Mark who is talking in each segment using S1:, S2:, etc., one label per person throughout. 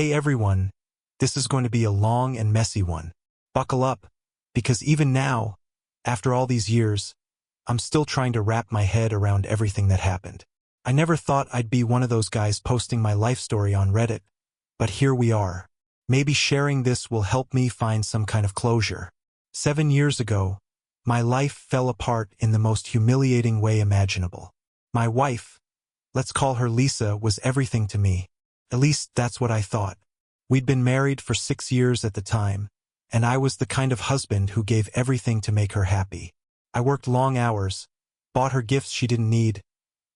S1: Hey everyone, this is going to be a long and messy one. Buckle up, because even now, after all these years, I'm still trying to wrap my head around everything that happened. I never thought I'd be one of those guys posting my life story on Reddit, but here we are. Maybe sharing this will help me find some kind of closure. 7 years ago, my life fell apart in the most humiliating way imaginable. My wife, let's call her Lisa, was everything to me. At least that's what I thought. We'd been married for 6 years at the time, and I was the kind of husband who gave everything to make her happy. I worked long hours, bought her gifts she didn't need,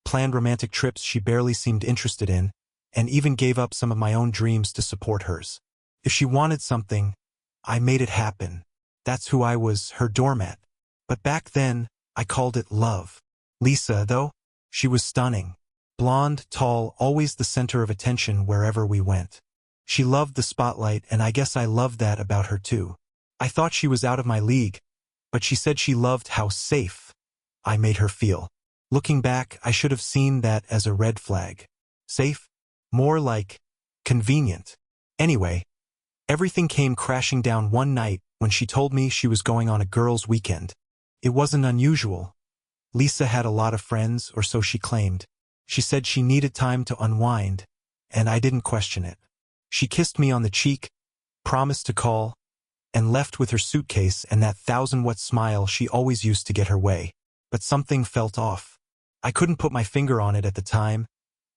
S1: planned romantic trips she barely seemed interested in, and even gave up some of my own dreams to support hers. If she wanted something, I made it happen. That's who I was, her doormat. But back then, I called it love. Lisa, though, she was stunning. Blonde, tall, always the center of attention wherever we went. She loved the spotlight, and I guess I loved that about her too. I thought she was out of my league, but she said she loved how safe I made her feel. Looking back, I should have seen that as a red flag. Safe? More like convenient. Anyway, everything came crashing down one night when she told me she was going on a girls' weekend. It wasn't unusual. Lisa had a lot of friends, or so she claimed. She said she needed time to unwind, and I didn't question it. She kissed me on the cheek, promised to call, and left with her suitcase and that 1,000-watt smile she always used to get her way. But something felt off. I couldn't put my finger on it at the time,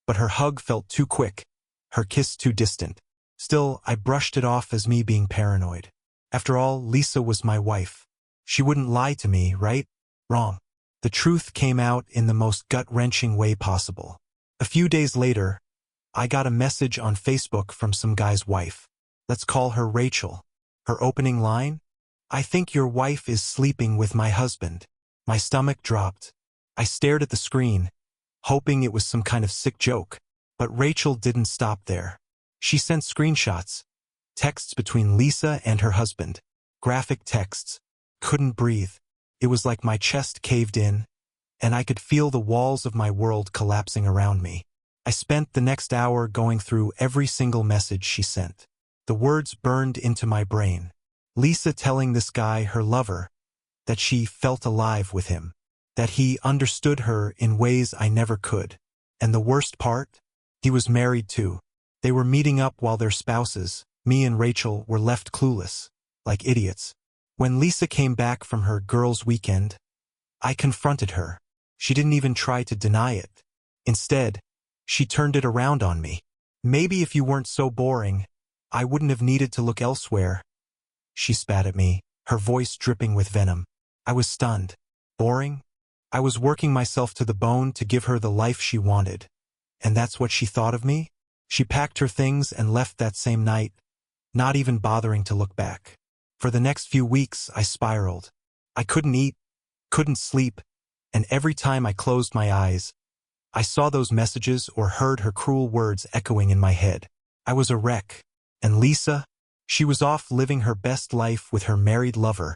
S1: but her hug felt too quick, her kiss too distant. Still, I brushed it off as me being paranoid. After all, Lisa was my wife. She wouldn't lie to me, right? Wrong. The truth came out in the most gut-wrenching way possible. A few days later, I got a message on Facebook from some guy's wife. Let's call her Rachel. Her opening line? "I think your wife is sleeping with my husband." My stomach dropped. I stared at the screen, hoping it was some kind of sick joke. But Rachel didn't stop there. She sent screenshots, texts between Lisa and her husband. Graphic texts. Couldn't breathe. It was like my chest caved in, and I could feel the walls of my world collapsing around me. I spent the next hour going through every single message she sent. The words burned into my brain. Lisa telling this guy, her lover, that she felt alive with him, that he understood her in ways I never could. And the worst part? He was married too. They were meeting up while their spouses, me and Rachel, were left clueless, like idiots. When Lisa came back from her girls' weekend, I confronted her. She didn't even try to deny it. Instead, she turned it around on me. "Maybe if you weren't so boring, I wouldn't have needed to look elsewhere." She spat at me, her voice dripping with venom. I was stunned. Boring? I was working myself to the bone to give her the life she wanted. And that's what she thought of me? She packed her things and left that same night, not even bothering to look back. For the next few weeks, I spiraled. I couldn't eat, couldn't sleep, and every time I closed my eyes, I saw those messages or heard her cruel words echoing in my head. I was a wreck. And Lisa? She was off living her best life with her married lover,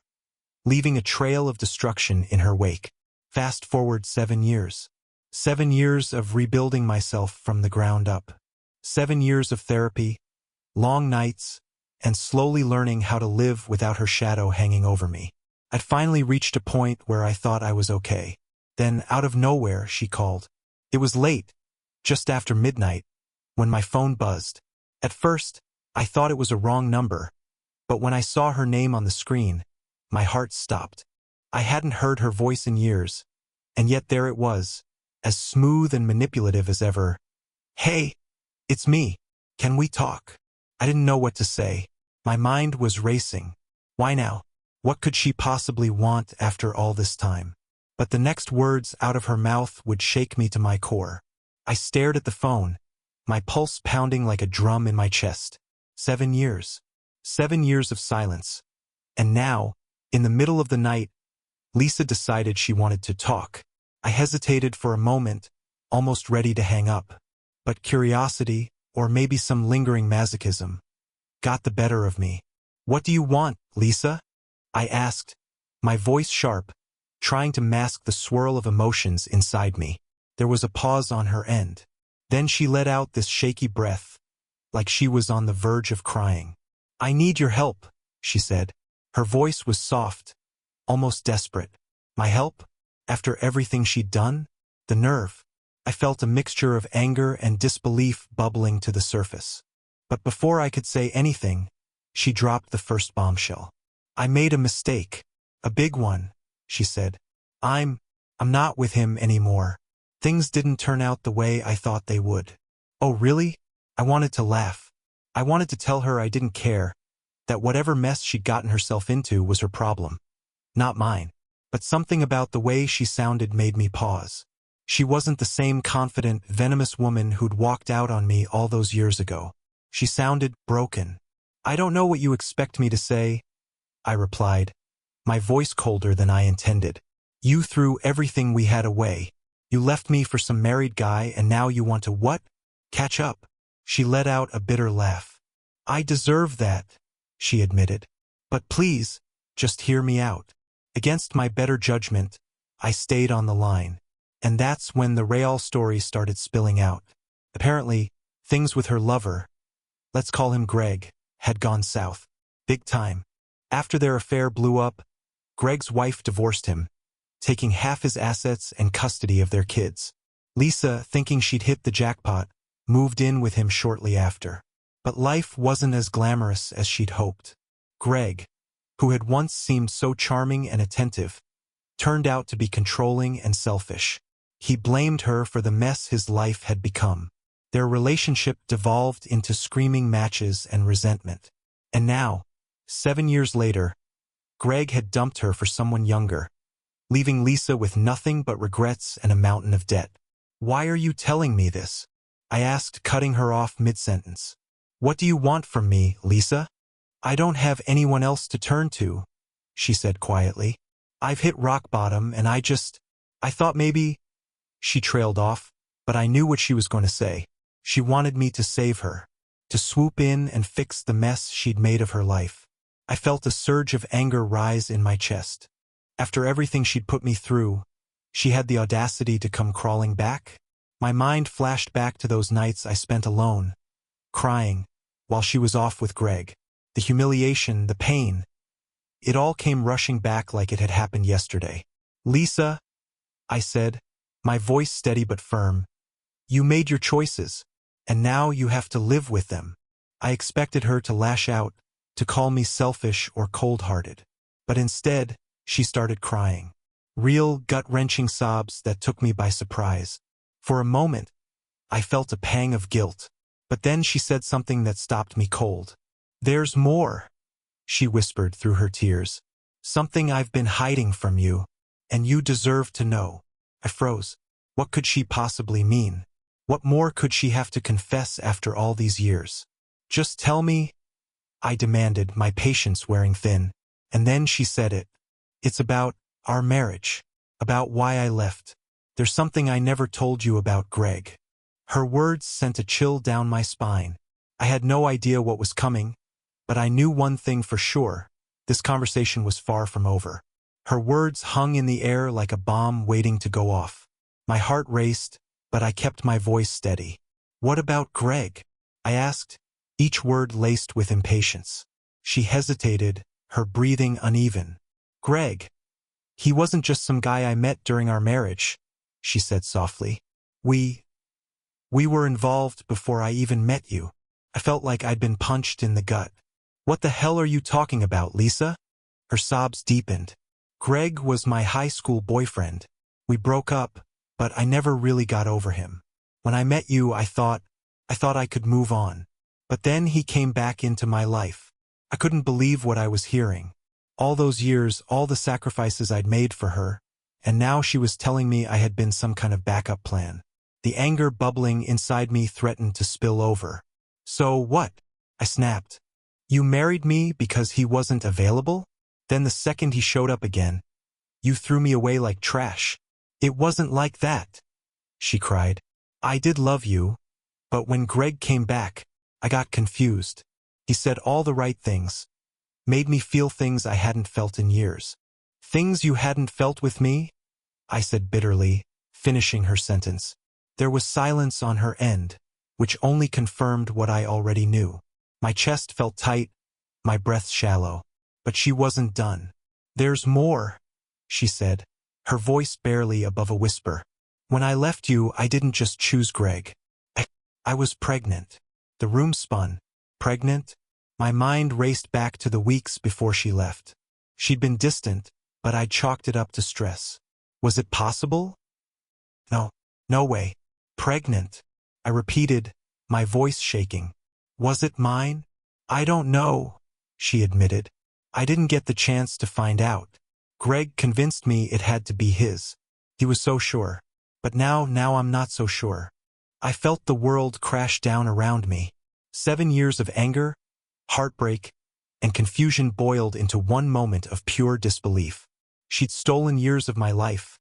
S1: leaving a trail of destruction in her wake. Fast forward 7 years. 7 years of rebuilding myself from the ground up. 7 years of therapy, long nights, and slowly learning how to live without her shadow hanging over me. I'd finally reached a point where I thought I was okay. Then, out of nowhere, she called. It was late, just after midnight, when my phone buzzed. At first, I thought it was a wrong number, but when I saw her name on the screen, my heart stopped. I hadn't heard her voice in years, and yet there it was, as smooth and manipulative as ever. "Hey, it's me. Can we talk?" I didn't know what to say. My mind was racing. Why now? What could she possibly want after all this time? But the next words out of her mouth would shake me to my core. I stared at the phone, my pulse pounding like a drum in my chest. 7 years. 7 years of silence. And now, in the middle of the night, Lisa decided she wanted to talk. I hesitated for a moment, almost ready to hang up. But curiosity, or maybe some lingering masochism, got the better of me. "What do you want, Lisa?" I asked, my voice sharp, trying to mask the swirl of emotions inside me. There was a pause on her end. Then she let out this shaky breath. like she was on the verge of crying. "I need your help," she said. Her voice was soft, almost desperate. My help? After everything she'd done? The nerve. I felt a mixture of anger and disbelief bubbling to the surface. But before I could say anything, she dropped the first bombshell. "I made a mistake. A big one," she said. I'm not with him anymore. Things didn't turn out the way I thought they would." "Oh, really?" I wanted to laugh. I wanted to tell her I didn't care, that whatever mess she'd gotten herself into was her problem, not mine. But something about the way she sounded made me pause. She wasn't the same confident, venomous woman who'd walked out on me all those years ago. She sounded broken. "I don't know what you expect me to say," I replied, my voice colder than I intended. "You threw everything we had away. You left me for some married guy and now you want to what? Catch up." She let out a bitter laugh. "I deserve that," she admitted. "But please, just hear me out." Against my better judgment, I stayed on the line. And that's when the real story started spilling out. Apparently, things with her lover, let's call him Greg, had gone south. Big time. After their affair blew up, Greg's wife divorced him, taking half his assets and custody of their kids. Lisa, thinking she'd hit the jackpot, moved in with him shortly after. But life wasn't as glamorous as she'd hoped. Greg, who had once seemed so charming and attentive, turned out to be controlling and selfish. He blamed her for the mess his life had become. Their relationship devolved into screaming matches and resentment. And now, 7 years later, Greg had dumped her for someone younger, leaving Lisa with nothing but regrets and a mountain of debt. "Why are you telling me this?" I asked, cutting her off mid-sentence. "What do you want from me, Lisa?" "I don't have anyone else to turn to," she said quietly. "I've hit rock bottom and I thought maybe—" She trailed off, but I knew what she was going to say. She wanted me to save her, to swoop in and fix the mess she'd made of her life. I felt a surge of anger rise in my chest. After everything she'd put me through, she had the audacity to come crawling back? My mind flashed back to those nights I spent alone, crying, while she was off with Greg. The humiliation, the pain. It all came rushing back like it had happened yesterday. "Lisa," I said, my voice steady but firm, "you made your choices, and now you have to live with them." I expected her to lash out, to call me selfish or cold-hearted. But instead, she started crying. Real, gut-wrenching sobs that took me by surprise. For a moment, I felt a pang of guilt. But then she said something that stopped me cold. "There's more," she whispered through her tears. "Something I've been hiding from you, and you deserve to know." I froze. What could she possibly mean? What more could she have to confess after all these years? "Just tell me," I demanded, my patience wearing thin. And then she said it. "It's about our marriage. About why I left. There's something I never told you about Greg." Her words sent a chill down my spine. I had no idea what was coming, but I knew one thing for sure. This conversation was far from over. Her words hung in the air like a bomb waiting to go off. My heart raced, but I kept my voice steady. "What about Greg?" I asked, each word laced with impatience. She hesitated, her breathing uneven. "Greg. He wasn't just some guy I met during our marriage," she said softly. We were involved before I even met you." I felt like I'd been punched in the gut. "What the hell are you talking about, Lisa?" Her sobs deepened. "Greg was my high school boyfriend. We broke up, but I never really got over him. When I met you, I thought I could move on. But then he came back into my life. I couldn't believe what I was hearing. All those years, all the sacrifices I'd made for her, and now she was telling me I had been some kind of backup plan. The anger bubbling inside me threatened to spill over. "So what?" I snapped. "You married me because he wasn't available? Then the second he showed up again, you threw me away like trash." "It wasn't like that," she cried. "I did love you, but when Greg came back, I got confused. He said all the right things, made me feel things I hadn't felt in years." "Things you hadn't felt with me?" I said bitterly, finishing her sentence. There was silence on her end, which only confirmed what I already knew. My chest felt tight, my breath shallow. But she wasn't done. "There's more," she said, her voice barely above a whisper. "When I left you, I didn't just choose Greg. I was pregnant." The room spun. Pregnant? My mind raced back to the weeks before she left. She'd been distant, but I'd chalked it up to stress. Was it possible? No, no way. Pregnant, I repeated, my voice shaking. Was it mine? "I don't know," she admitted. "I didn't get the chance to find out. Greg convinced me it had to be his. He was so sure. But now I'm not so sure." I felt the world crash down around me. 7 years of anger, heartbreak, and confusion boiled into one moment of pure disbelief. She'd stolen years of my life,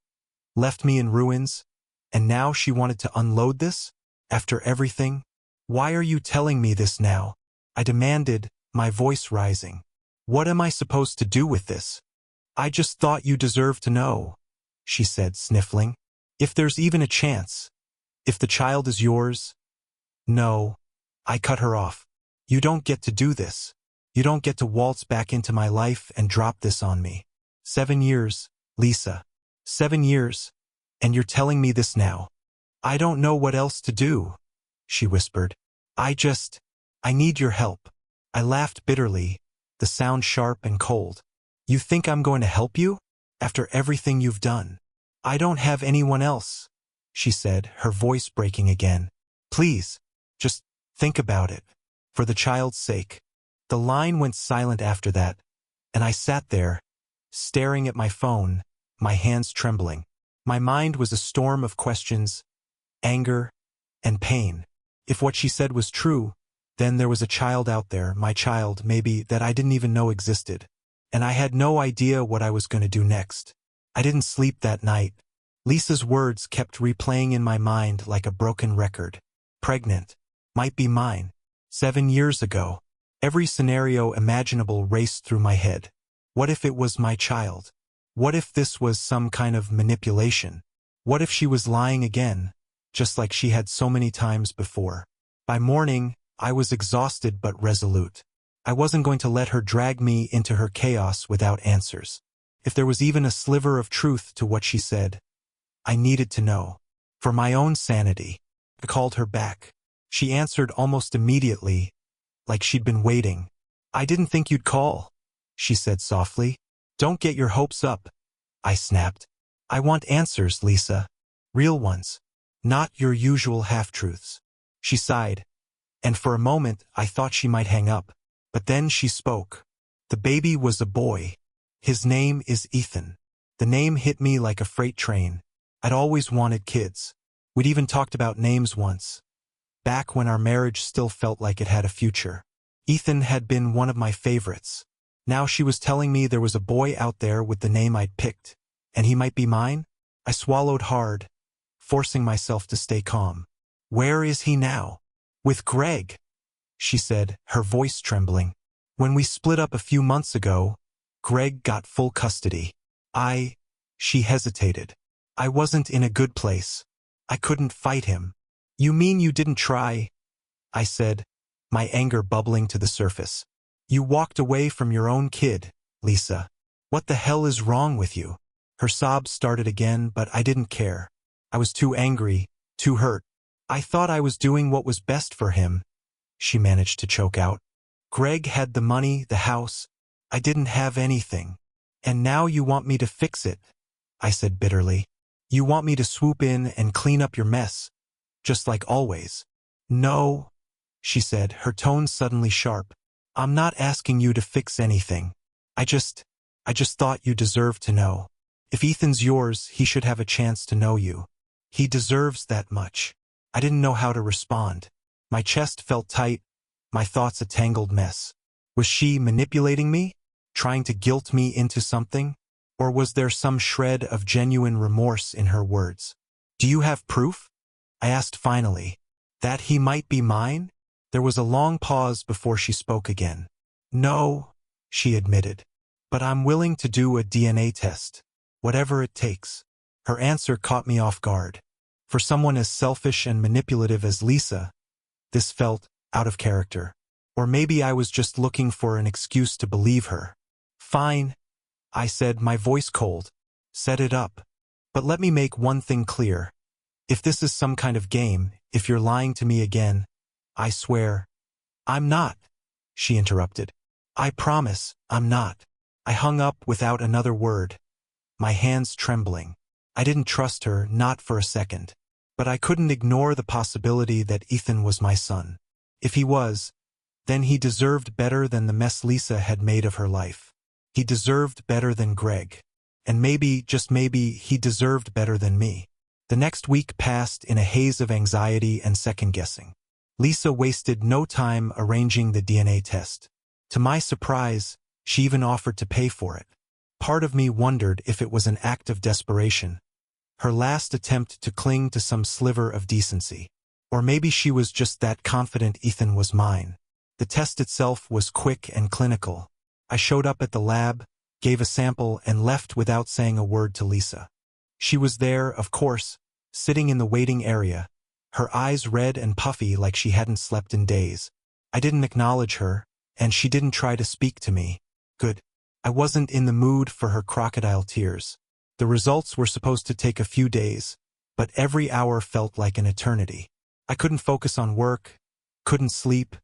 S1: left me in ruins, and now she wanted to unload this? After everything? "Why are you telling me this now?" I demanded, my voice rising. "What am I supposed to do with this?" "I just thought you deserved to know," she said, sniffling. "If there's even a chance. If the child is yours." "No," I cut her off. "You don't get to do this. You don't get to waltz back into my life and drop this on me. 7 years, Lisa. 7 years. And you're telling me this now." "I don't know what else to do," she whispered. I need your help." I laughed bitterly, the sound sharp and cold. "You think I'm going to help you? After everything you've done?" "I don't have anyone else," she said, her voice breaking again. "Please, just think about it. For the child's sake." The line went silent after that, and I sat there, staring at my phone, my hands trembling. My mind was a storm of questions, anger, and pain. If what she said was true, then there was a child out there, my child, maybe, that I didn't even know existed. And I had no idea what I was going to do next. I didn't sleep that night. Lisa's words kept replaying in my mind like a broken record. Pregnant. Might be mine. 7 years ago. Every scenario imaginable raced through my head. What if it was my child? What if this was some kind of manipulation? What if she was lying again, just like she had so many times before? By morning, I was exhausted but resolute. I wasn't going to let her drag me into her chaos without answers. If there was even a sliver of truth to what she said, I needed to know. For my own sanity. I called her back. She answered almost immediately, like she'd been waiting. "I didn't think you'd call," she said softly. "Don't get your hopes up," I snapped. "I want answers, Lisa. Real ones. Not your usual half-truths." She sighed, and for a moment I thought she might hang up. But then she spoke. "The baby was a boy. His name is Ethan." The name hit me like a freight train. I'd always wanted kids. We'd even talked about names once, back when our marriage still felt like it had a future. Ethan had been one of my favorites. Now she was telling me there was a boy out there with the name I'd picked, and he might be mine? I swallowed hard, forcing myself to stay calm. "Where is he now?" "With Greg," she said, her voice trembling. "When we split up a few months ago, Greg got full custody. She hesitated. "I wasn't in a good place. I couldn't fight him." "You mean you didn't try?" I said, my anger bubbling to the surface. "You walked away from your own kid, Lisa. What the hell is wrong with you?" Her sobs started again, but I didn't care. I was too angry, too hurt. "I thought I was doing what was best for him," she managed to choke out. "Greg had the money, the house. I didn't have anything. And now you want me to fix it," I said bitterly. "You want me to swoop in and clean up your mess, just like always." "No," she said, her tone suddenly sharp. "I'm not asking you to fix anything. I just thought you deserved to know. If Ethan's yours, he should have a chance to know you. He deserves that much." I didn't know how to respond. My chest felt tight, my thoughts a tangled mess. Was she manipulating me? Trying to guilt me into something? Or was there some shred of genuine remorse in her words? "Do you have proof?" I asked finally. "That he might be mine?" There was a long pause before she spoke again. "No," she admitted. "But I'm willing to do a DNA test. Whatever it takes." Her answer caught me off guard. For someone as selfish and manipulative as Lisa, This felt out of character. Or maybe I was just looking for an excuse to believe her. Fine, I said, my voice cold. Set it up. But let me make one thing clear. If this is some kind of game, if you're lying to me again, I swear. I'm not, she interrupted. I promise, I'm not. I hung up without another word, my hands trembling. I didn't trust her, not for a second. But I couldn't ignore the possibility that Ethan was my son. If he was, then he deserved better than the mess Lisa had made of her life. He deserved better than Greg. And maybe, just maybe, he deserved better than me. The next week passed in a haze of anxiety and second-guessing. Lisa wasted no time arranging the DNA test. To my surprise, she even offered to pay for it. Part of me wondered if it was an act of desperation, her last attempt to cling to some sliver of decency. Or maybe she was just that confident Ethan was mine. The test itself was quick and clinical. I showed up at the lab, gave a sample, and left without saying a word to Lisa. She was there, of course, sitting in the waiting area, her eyes red and puffy like she hadn't slept in days. I didn't acknowledge her, and she didn't try to speak to me. Good. I wasn't in the mood for her crocodile tears. The results were supposed to take a few days, but every hour felt like an eternity. I couldn't focus on work, couldn't sleep,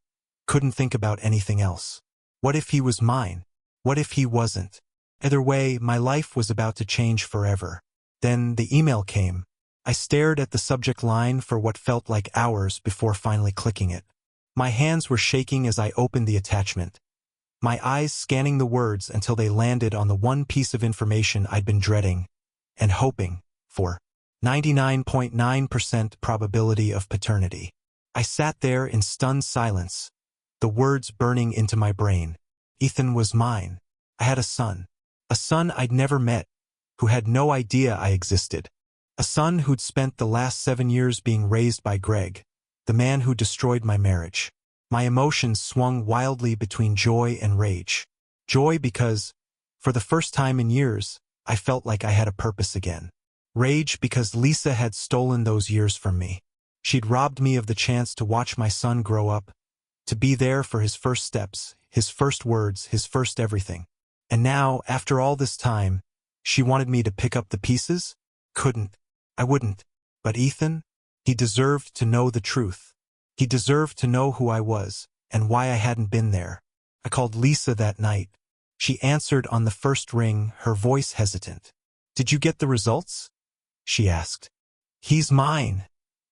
S1: couldn't think about anything else. What if he was mine? What if he wasn't? Either way, my life was about to change forever. Then the email came. I stared at the subject line for what felt like hours before finally clicking it. My hands were shaking as I opened the attachment, my eyes scanning the words until they landed on the one piece of information I'd been dreading and hoping for. 99.9% probability of paternity. I sat there in stunned silence, the words burning into my brain. Ethan was mine. I had a son I'd never met, who had no idea I existed. A son who'd spent the last 7 years being raised by Greg, the man who destroyed my marriage. My emotions swung wildly between joy and rage. Joy because, for the first time in years, I felt like I had a purpose again. Rage because Lisa had stolen those years from me. She'd robbed me of the chance to watch my son grow up, to be there for his first steps, his first words, his first everything. And now, after all this time, she wanted me to pick up the pieces? Couldn't. I wouldn't. But Ethan? He deserved to know the truth. He deserved to know who I was, and why I hadn't been there. I called Lisa that night. She answered on the first ring, her voice hesitant. "Did you get the results?" she asked. "He's mine,"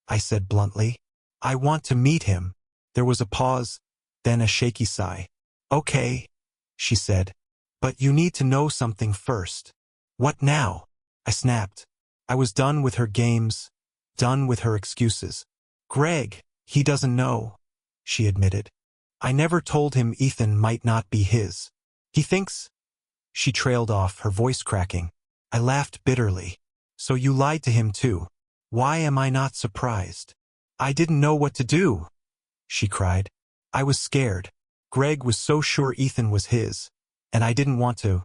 S1: I said bluntly. "I want to meet him." There was a pause, then a shaky sigh. "Okay," she said. "But you need to know something first." "What now?" I snapped. I was done with her games, done with her excuses. "Greg, he doesn't know," she admitted. "I never told him Ethan might not be his. He thinks—" She trailed off, her voice cracking. I laughed bitterly. "So you lied to him too. Why am I not surprised?" "I didn't know what to do," she cried. "I was scared. Greg was so sure Ethan was his, and I didn't want to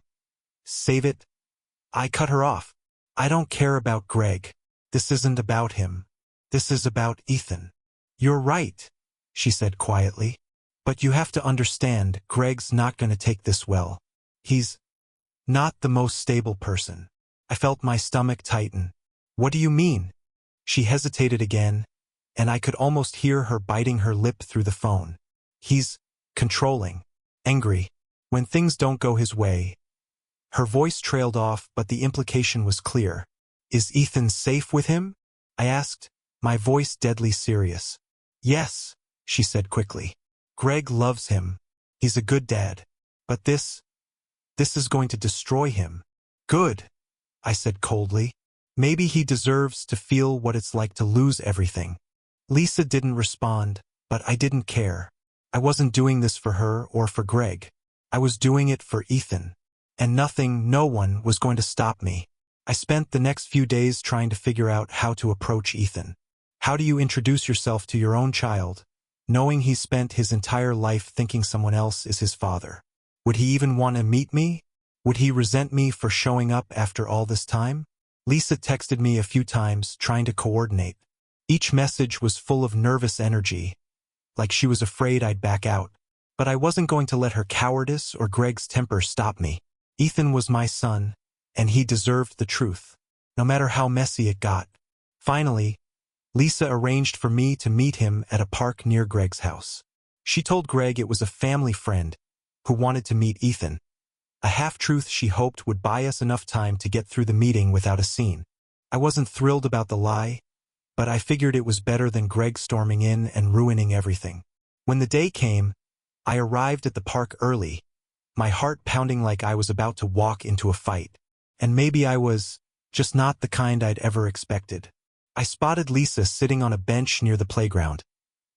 S1: save it." I cut her off. "I don't care about Greg. This isn't about him. This is about Ethan." "You're right," she said quietly. "But you have to understand, Greg's not going to take this well. He's not the most stable person." I felt my stomach tighten. "What do you mean?" She hesitated again, and I could almost hear her biting her lip through the phone. "He's controlling, angry, when things don't go his way." Her voice trailed off, but the implication was clear. "Is Ethan safe with him?" I asked, my voice deadly serious. "Yes," she said quickly. "Greg loves him. He's a good dad. But this is going to destroy him." "Good," I said coldly. "Maybe he deserves to feel what it's like to lose everything." Lisa didn't respond, but I didn't care. I wasn't doing this for her or for Greg. I was doing it for Ethan. And nothing, no one, was going to stop me. I spent the next few days trying to figure out how to approach Ethan. How do you introduce yourself to your own child, knowing he spent his entire life thinking someone else is his father? Would he even want to meet me? Would he resent me for showing up after all this time? Lisa texted me a few times, trying to coordinate. Each message was full of nervous energy, like she was afraid I'd back out. But I wasn't going to let her cowardice or Greg's temper stop me. Ethan was my son, and he deserved the truth, no matter how messy it got. Finally, Lisa arranged for me to meet him at a park near Greg's house. She told Greg it was a family friend who wanted to meet Ethan, a half-truth she hoped would buy us enough time to get through the meeting without a scene. I wasn't thrilled about the lie, but I figured it was better than Greg storming in and ruining everything. When the day came, I arrived at the park early, my heart pounding like I was about to walk into a fight. And maybe I was just not the kind I'd ever expected. I spotted Lisa sitting on a bench near the playground,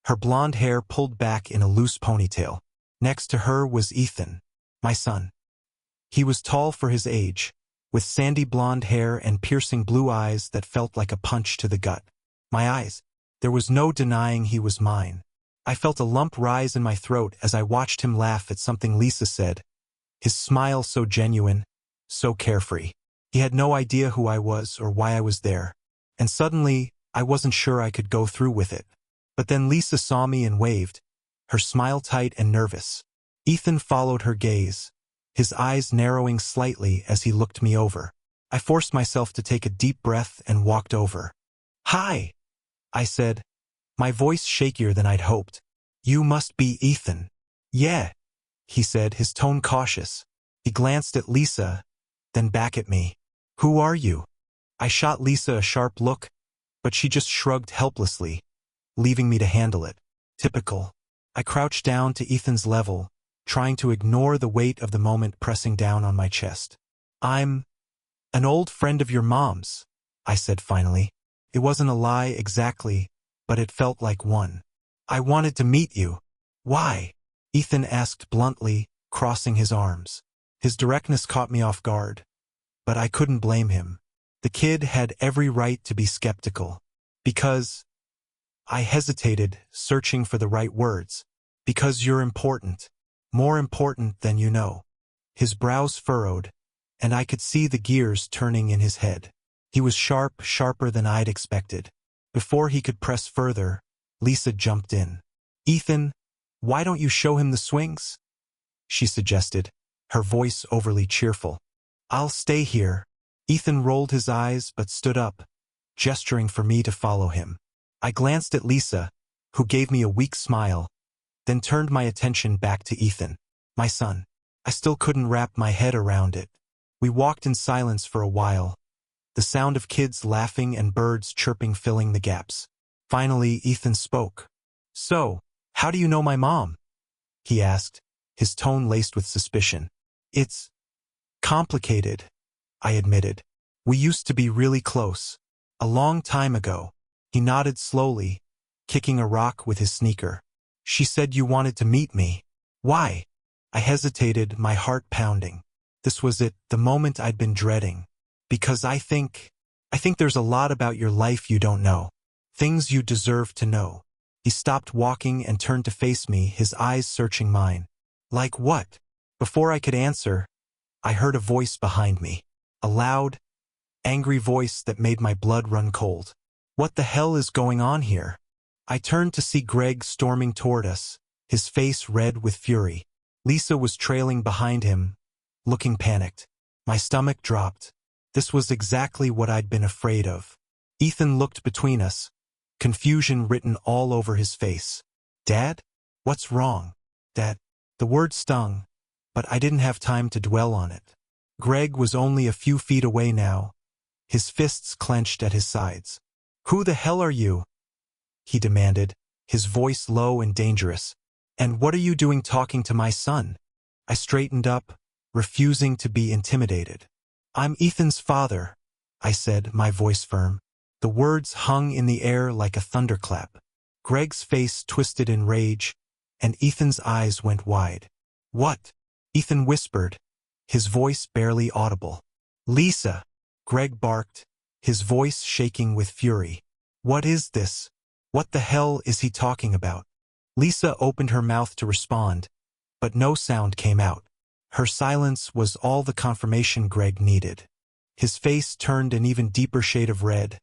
S1: her blonde hair pulled back in a loose ponytail. Next to her was Ethan, my son. He was tall for his age, with sandy blonde hair and piercing blue eyes that felt like a punch to the gut. My eyes. There was no denying he was mine. I felt a lump rise in my throat as I watched him laugh at something Lisa said, his smile so genuine, so carefree. He had no idea who I was or why I was there, and suddenly I wasn't sure I could go through with it. But then Lisa saw me and waved, her smile tight and nervous. Ethan followed her gaze, his eyes narrowing slightly as he looked me over. I forced myself to take a deep breath and walked over. "Hi," I said, my voice shakier than I'd hoped. "You must be Ethan." "Yeah," he said, his tone cautious. He glanced at Lisa, then back at me. "Who are you?" I shot Lisa a sharp look, but she just shrugged helplessly, leaving me to handle it. Typical. I crouched down to Ethan's level, trying to ignore the weight of the moment pressing down on my chest. "I'm an old friend of your mom's," I said finally. It wasn't a lie exactly, but it felt like one. "I wanted to meet you." "Why?" Ethan asked bluntly, crossing his arms. His directness caught me off guard, but I couldn't blame him. The kid had every right to be skeptical. "Because—" I hesitated, searching for the right words. "Because you're important. More important than you know." His brows furrowed, and I could see the gears turning in his head. He was sharp, sharper than I'd expected. Before he could press further, Lisa jumped in. "Ethan, why don't you show him the swings?" she suggested, her voice overly cheerful. "I'll stay here." Ethan rolled his eyes but stood up, gesturing for me to follow him. I glanced at Lisa, who gave me a weak smile, then turned my attention back to Ethan, my son. I still couldn't wrap my head around it. We walked in silence for a while, the sound of kids laughing and birds chirping filling the gaps. Finally, Ethan spoke. "So, how do you know my mom?" he asked, his tone laced with suspicion. "It's complicated," I admitted. "We used to be really close. A long time ago." He nodded slowly, kicking a rock with his sneaker. "She said you wanted to meet me." "Why?" I hesitated, my heart pounding. This was it, the moment I'd been dreading. "Because I think there's a lot about your life you don't know. Things you deserve to know." He stopped walking and turned to face me, his eyes searching mine. "Like what?" Before I could answer, I heard a voice behind me. A loud, angry voice that made my blood run cold. What the hell is going on here? I turned to see Greg storming toward us, his face red with fury. Lisa was trailing behind him, looking panicked. My stomach dropped. This was exactly what I'd been afraid of. Ethan looked between us, confusion written all over his face. "Dad? What's wrong?" "Dad." The word stung, but I didn't have time to dwell on it. Greg was only a few feet away now, his fists clenched at his sides. "Who the hell are you?" he demanded, his voice low and dangerous. "And what are you doing talking to my son?" I straightened up, refusing to be intimidated. "I'm Ethan's father," I said, my voice firm. The words hung in the air like a thunderclap. Greg's face twisted in rage, and Ethan's eyes went wide. "What?" Ethan whispered, his voice barely audible. "Lisa!" Greg barked, his voice shaking with fury. "What is this? What the hell is he talking about?" Lisa opened her mouth to respond, but no sound came out. Her silence was all the confirmation Greg needed. His face turned an even deeper shade of red,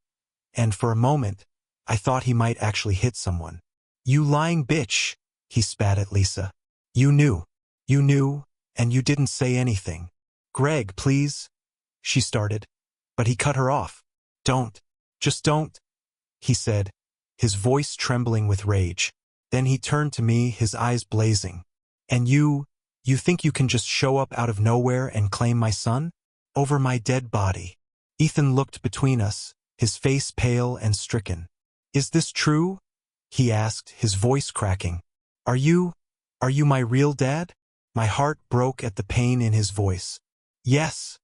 S1: and for a moment, I thought he might actually hit someone. You lying bitch, he spat at Lisa. You knew, and you didn't say anything. Greg, please, she started, but he cut her off. Just don't, he said, his voice trembling with rage. Then he turned to me, his eyes blazing. And you think you can just show up out of nowhere and claim my son? Over my dead body. Ethan looked between us, his face pale and stricken. Is this true? He asked, his voice cracking. Are you my real dad? My heart broke at the pain in his voice. Yes,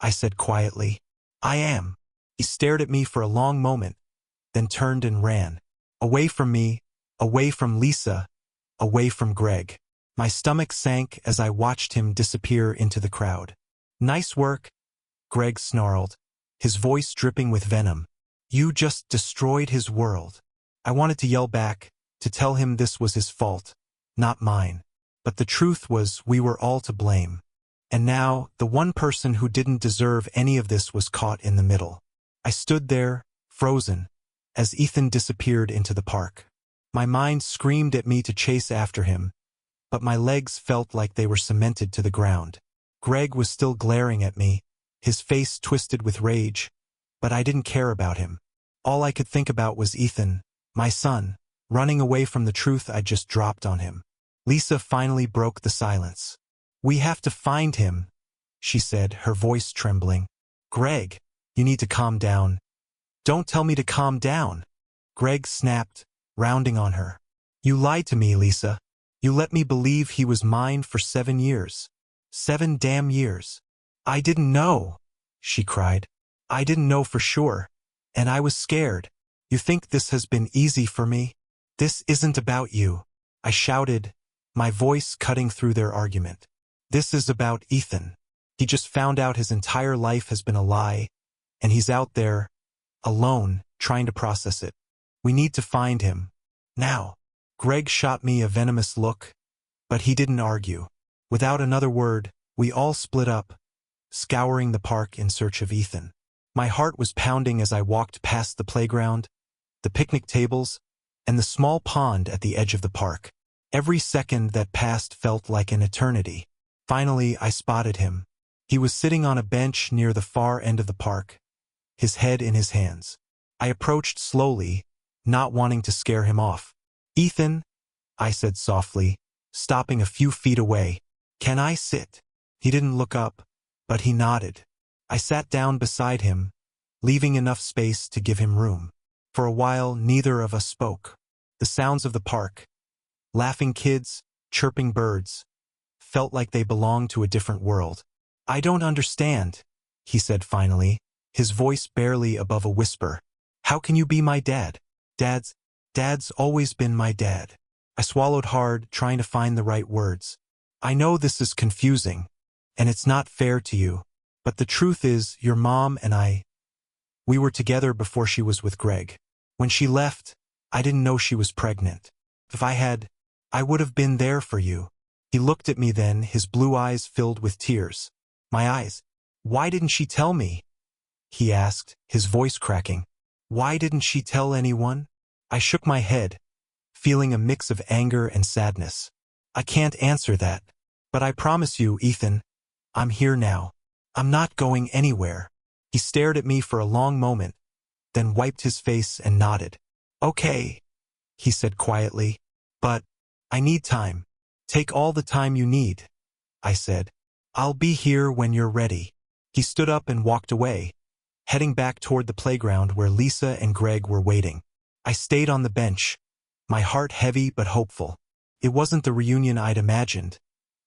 S1: I said quietly. I am. He stared at me for a long moment, then turned and ran. Away from me, away from Lisa, away from Greg. My stomach sank as I watched him disappear into the crowd. Nice work, Greg snarled, his voice dripping with venom. You just destroyed his world. I wanted to yell back, to tell him this was his fault, not mine. But the truth was we were all to blame. And now, the one person who didn't deserve any of this was caught in the middle. I stood there, frozen, as Ethan disappeared into the park. My mind screamed at me to chase after him, but my legs felt like they were cemented to the ground. Greg was still glaring at me, his face twisted with rage, but I didn't care about him. All I could think about was Ethan, my son, running away from the truth I'd just dropped on him. Lisa finally broke the silence. We have to find him, she said, her voice trembling. Greg, you need to calm down. Don't tell me to calm down. Greg snapped, rounding on her. You lied to me, Lisa. You let me believe he was mine for 7 years. 7 damn years. I didn't know, she cried. I didn't know for sure, and I was scared. You think this has been easy for me? This isn't about you, I shouted, my voice cutting through their argument. This is about Ethan. He just found out his entire life has been a lie, and he's out there, alone, trying to process it. We need to find him. Now. Greg shot me a venomous look, but he didn't argue. Without another word, we all split up, scouring the park in search of Ethan. My heart was pounding as I walked past the playground, the picnic tables, and the small pond at the edge of the park. Every second that passed felt like an eternity. Finally, I spotted him. He was sitting on a bench near the far end of the park, his head in his hands. I approached slowly, not wanting to scare him off. Ethan, I said softly, stopping a few feet away. Can I sit? He didn't look up, but he nodded. I sat down beside him, leaving enough space to give him room. For a while, neither of us spoke. The sounds of the park, laughing kids, chirping birds, felt like they belonged to a different world. I don't understand, he said finally, his voice barely above a whisper. How can you be my dad? Dad's always been my dad. I swallowed hard, trying to find the right words. I know this is confusing, and it's not fair to you, but the truth is, your mom and we were together before she was with Greg. When she left, I didn't know she was pregnant. If I had, I would have been there for you. He looked at me then, his blue eyes filled with tears. My eyes. Why didn't she tell me? He asked, his voice cracking. Why didn't she tell anyone? I shook my head, feeling a mix of anger and sadness. I can't answer that. But I promise you, Ethan, I'm here now. I'm not going anywhere. He stared at me for a long moment, then wiped his face and nodded. Okay, he said quietly, but I need time. Take all the time you need, I said. I'll be here when you're ready. He stood up and walked away, heading back toward the playground where Lisa and Greg were waiting. I stayed on the bench, my heart heavy but hopeful. It wasn't the reunion I'd imagined,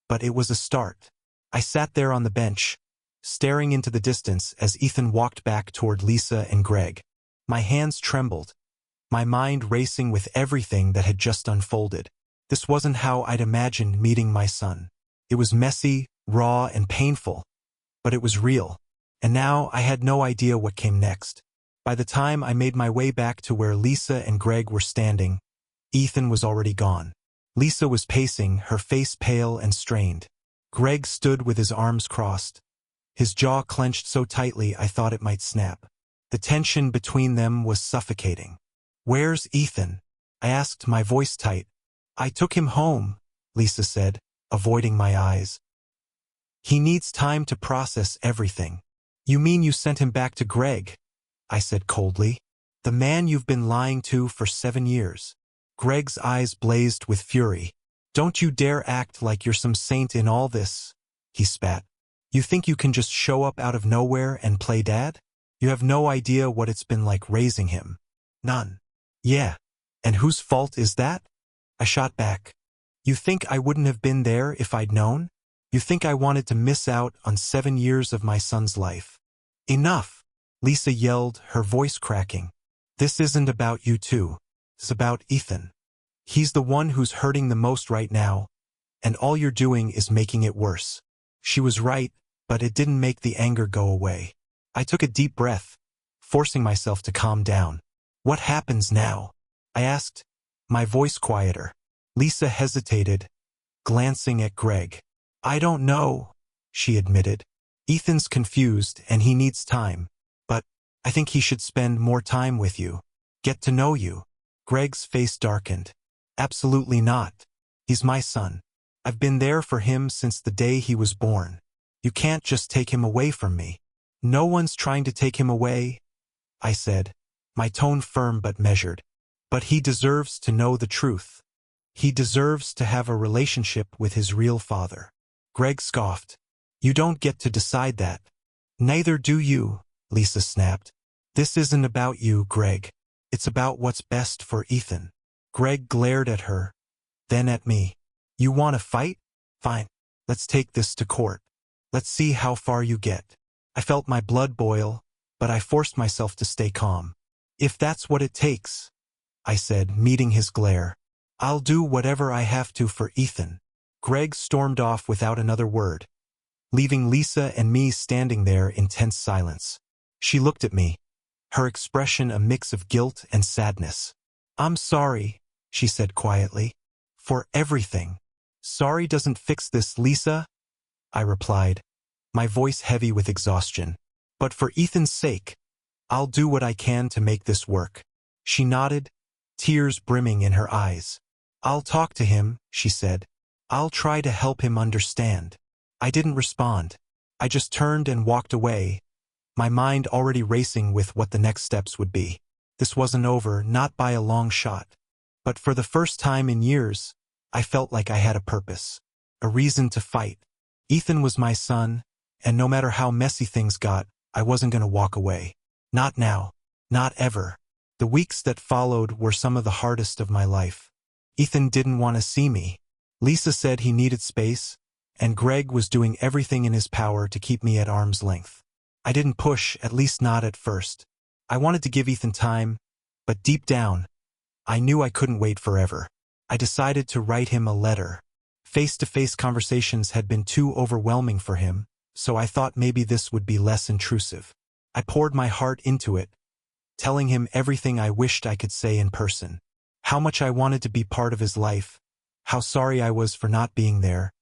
S1: but it was a start. I sat there on the bench, staring into the distance as Ethan walked back toward Lisa and Greg. My hands trembled, my mind racing with everything that had just unfolded. This wasn't how I'd imagined meeting my son. It was messy, raw, and painful, but it was real. And now I had no idea what came next. By the time I made my way back to where Lisa and Greg were standing, Ethan was already gone. Lisa was pacing, her face pale and strained. Greg stood with his arms crossed, his jaw clenched so tightly I thought it might snap. The tension between them was suffocating. Where's Ethan? I asked, my voice tight. I took him home, Lisa said, avoiding my eyes. He needs time to process everything. You mean you sent him back to Greg? I said coldly. The man you've been lying to for 7 years. Greg's eyes blazed with fury. Don't you dare act like you're some saint in all this, he spat. You think you can just show up out of nowhere and play dad? You have no idea what it's been like raising him. None. Yeah. And whose fault is that? I shot back. You think I wouldn't have been there if I'd known? You think I wanted to miss out on 7 years of my son's life? Enough, Lisa yelled, her voice cracking. This isn't about you two. It's about Ethan. He's the one who's hurting the most right now, and all you're doing is making it worse. She was right, but it didn't make the anger go away. I took a deep breath, forcing myself to calm down. What happens now? I asked, my voice quieter. Lisa hesitated, glancing at Greg. I don't know, she admitted. Ethan's confused and he needs time, but I think he should spend more time with you. Get to know you. Greg's face darkened. Absolutely not. He's my son. I've been there for him since the day he was born. You can't just take him away from me. No one's trying to take him away, I said, my tone firm but measured. But he deserves to know the truth. He deserves to have a relationship with his real father. Greg scoffed. You don't get to decide that. Neither do you, Lisa snapped. This isn't about you, Greg. It's about what's best for Ethan. Greg glared at her, then at me. You want to fight? Fine. Let's take this to court. Let's see how far you get. I felt my blood boil, but I forced myself to stay calm. If that's what it takes, I said, meeting his glare. I'll do whatever I have to for Ethan. Greg stormed off without another word, leaving Lisa and me standing there in tense silence. She looked at me, her expression a mix of guilt and sadness. I'm sorry, she said quietly, for everything. Sorry doesn't fix this, Lisa, I replied, my voice heavy with exhaustion. But for Ethan's sake, I'll do what I can to make this work. She nodded, tears brimming in her eyes. I'll talk to him, she said. I'll try to help him understand. I didn't respond. I just turned and walked away, my mind already racing with what the next steps would be. This wasn't over, not by a long shot. But for the first time in years, I felt like I had a purpose, a reason to fight. Ethan was my son, and no matter how messy things got, I wasn't going to walk away. Not now. Not ever. The weeks that followed were some of the hardest of my life. Ethan didn't want to see me. Lisa said he needed space, and Greg was doing everything in his power to keep me at arm's length. I didn't push, at least not at first. I wanted to give Ethan time, but deep down, I knew I couldn't wait forever. I decided to write him a letter. Face-to-face conversations had been too overwhelming for him, so I thought maybe this would be less intrusive. I poured my heart into it, telling him everything I wished I could say in person. How much I wanted to be part of his life, how sorry I was for not being there,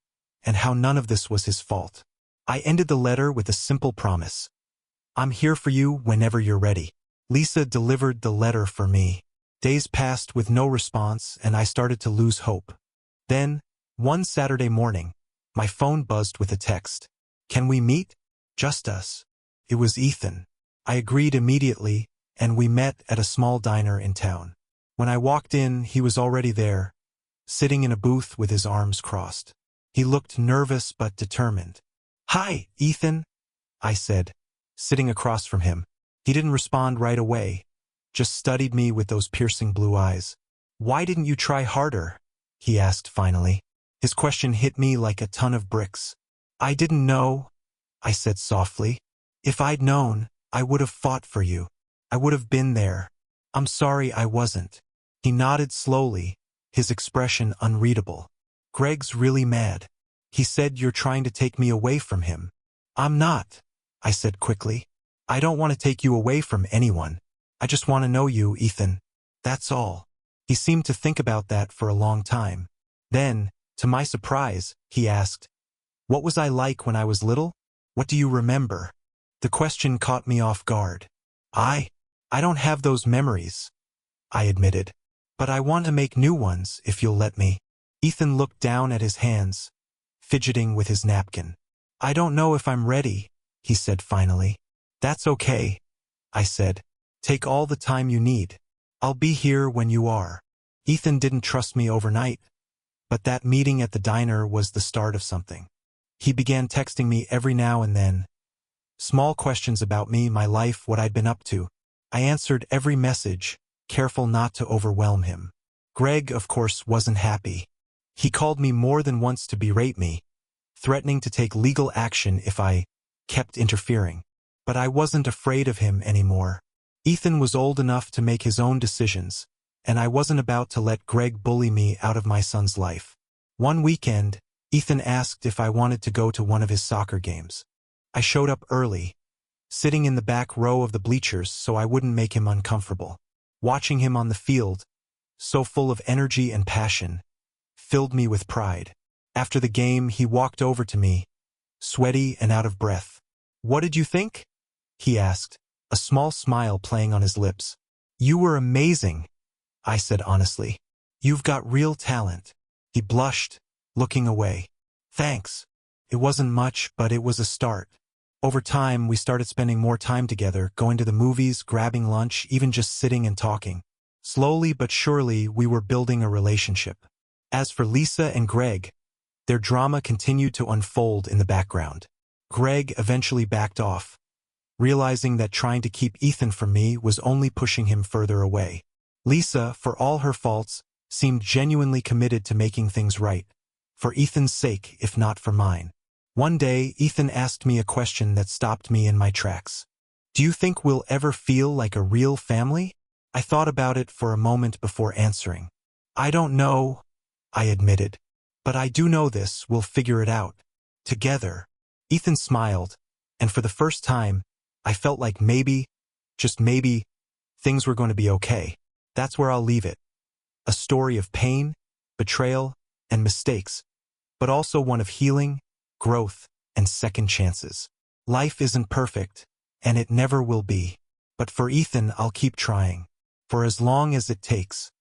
S1: and how none of this was his fault. I ended the letter with a simple promise. I'm here for you whenever you're ready. Lisa delivered the letter for me. Days passed with no response, and I started to lose hope. Then, one Saturday morning, my phone buzzed with a text. Can we meet? Just us. It was Ethan. I agreed immediately, and we met at a small diner in town. When I walked in, he was already there, sitting in a booth with his arms crossed. He looked nervous but determined. Hi, Ethan, I said, sitting across from him. He didn't respond right away, just studied me with those piercing blue eyes. Why didn't you try harder? He asked finally. His question hit me like a ton of bricks. I didn't know, I said softly. If I'd known, I would have fought for you. I would have been there. I'm sorry I wasn't. He nodded slowly, his expression unreadable. Greg's really mad. He said you're trying to take me away from him. I'm not, I said quickly. I don't want to take you away from anyone. I just want to know you, Ethan. That's all. He seemed to think about that for a long time. Then, to my surprise, he asked, what was I like when I was little? What do you remember? The question caught me off guard. I don't have those memories, I admitted. But I want to make new ones, if you'll let me. Ethan looked down at his hands, fidgeting with his napkin. I don't know if I'm ready, he said finally. That's okay, I said. Take all the time you need. I'll be here when you are. Ethan didn't trust me overnight, but that meeting at the diner was the start of something. He began texting me every now and then. Small questions about me, my life, what I'd been up to. I answered every message, careful not to overwhelm him. Greg, of course, wasn't happy. He called me more than once to berate me, threatening to take legal action if I kept interfering. But I wasn't afraid of him anymore. Ethan was old enough to make his own decisions, and I wasn't about to let Greg bully me out of my son's life. One weekend, Ethan asked if I wanted to go to one of his soccer games. I showed up early, sitting in the back row of the bleachers so I wouldn't make him uncomfortable. Watching him on the field, so full of energy and passion, filled me with pride. After the game, he walked over to me, sweaty and out of breath. "What did you think?" he asked, a small smile playing on his lips. "You were amazing," I said honestly. "You've got real talent." He blushed, looking away. "Thanks. It wasn't much, but it was a start." Over time, we started spending more time together, going to the movies, grabbing lunch, even just sitting and talking. Slowly but surely, we were building a relationship. As for Lisa and Greg, their drama continued to unfold in the background. Greg eventually backed off, realizing that trying to keep Ethan from me was only pushing him further away. Lisa, for all her faults, seemed genuinely committed to making things right, for Ethan's sake, if not for mine. One day, Ethan asked me a question that stopped me in my tracks. "Do you think we'll ever feel like a real family?" I thought about it for a moment before answering. "I don't know," I admitted. "But I do know this, we'll figure it out. Together." Ethan smiled, and for the first time, I felt like maybe, just maybe, things were going to be okay. That's where I'll leave it. A story of pain, betrayal, and mistakes, but also one of healing, growth, and second chances. Life isn't perfect, and it never will be. But for Ethan, I'll keep trying. For as long as it takes.